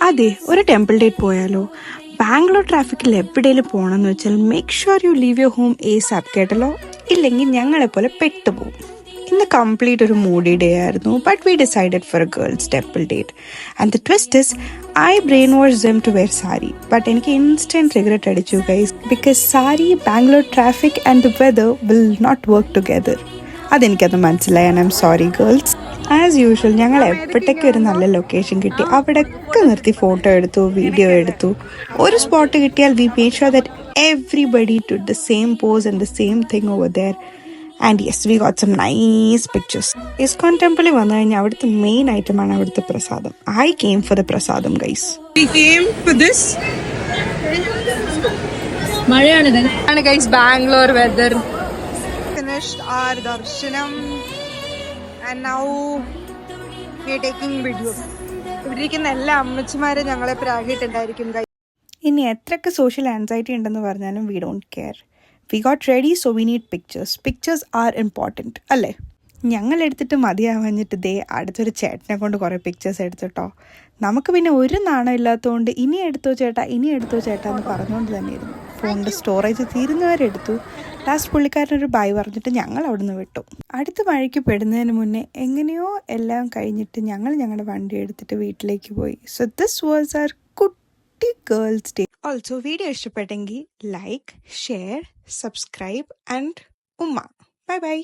അതെ, ഒരു temple date പോയാലോ? ബാംഗ്ലൂർ ട്രാഫിക്കിൽ എവിടെയെങ്കിലും പോകണമെന്ന് വെച്ചാൽ make sure you leave your home ASAP കേട്ടല്ലോ, ഇല്ലെങ്കിൽ ഞങ്ങളെപ്പോലെ പെട്ടുപോകും. ഇന്ന് കംപ്ലീറ്റ് ഒരു മൂഡി ഡേ ആയിരുന്നു, but we decided for a girls temple date. And the twist is I brainwash them to wear sari, but എനിക്ക് ഇൻസ്റ്റന്റ് റിഗ്രറ്റ് അടിച്ചു guys, because sari, Bangalore traffic and the weather will not work together. അതെനിക്കത് മനസ്സിലായി. And I am sorry girls. As usual ഞങ്ങൾ എപ്പോഴത്തേക്കും ഒരു നല്ല location കിട്ടി അവിടെയൊക്കെ നിർത്തി ഫോട്ടോ എടുത്തു, വീഡിയോ എടുത്തു. ഒരു സ്പോട്ട് കിട്ടിയാൽ we make sure that everybody did the same pose and the same thing over there. And yes, we got some nice pictures. ISKCON ടെമ്പിളിൽ വന്നു കഴിഞ്ഞാൽ അവിടുത്തെ മെയിൻ ഐറ്റമാണ് അവിടുത്തെ പ്രസാദം. I came for the prasadam guys. മഴയാണ് guys, Bangalore weather. Finished our darshanam and now we are taking videos. ഇവിടെ ഇരിക്കുന്ന എല്ലാ അമ്മച്ചിമാരും ഞങ്ങളെ പ്രാഗിട്ടുണ്ടായിരിക്കും. ഇനി എത്രയൊക്കെ സോഷ്യൽ ആൻസൈറ്റി ഉണ്ടെന്ന് പറഞ്ഞാലും we don't care. We got ready, so we need pictures. Pictures are important അല്ലേ? ഞങ്ങൾ എടുത്തിട്ട് മതിയാവാഞ്ഞിട്ട് ദേ അടുത്തൊരു ചേട്ടനെ കൊണ്ട് കുറേ പിക്ചേഴ്സ് എടുത്തിട്ടോ. നമുക്ക് പിന്നെ ഒരു നാണം ഇല്ലാത്തതുകൊണ്ട് ഇനി എടുത്തോ ചേട്ടാ എന്ന് പറഞ്ഞുകൊണ്ട് തന്നെയായിരുന്നു. ഫോണിൻ്റെ സ്റ്റോറേജ് തീരുന്നവരെടുത്തു. ലാസ്റ്റ് പുള്ളിക്കാരനൊരു ബൈ പറഞ്ഞിട്ട് ഞങ്ങൾ അവിടെ നിന്ന് വിട്ടു. അടുത്ത മഴയ്ക്ക് പെടുന്നതിന് മുന്നേ എങ്ങനെയോ എല്ലാം കഴിഞ്ഞിട്ട് ഞങ്ങൾ ഞങ്ങളുടെ വണ്ടി എടുത്തിട്ട് വീട്ടിലേക്ക് പോയി. സോ ദിസ് വാസ് അവർ കുട്ടി ഗേൾസ് ഡേ. ഓൾസോ വീഡിയോ ഇഷ്ടപ്പെട്ടെങ്കിൽ ലൈക്ക്, ഷെയർ, സബ്സ്ക്രൈബ് ആൻഡ് ഉമ്മ. Bye bye.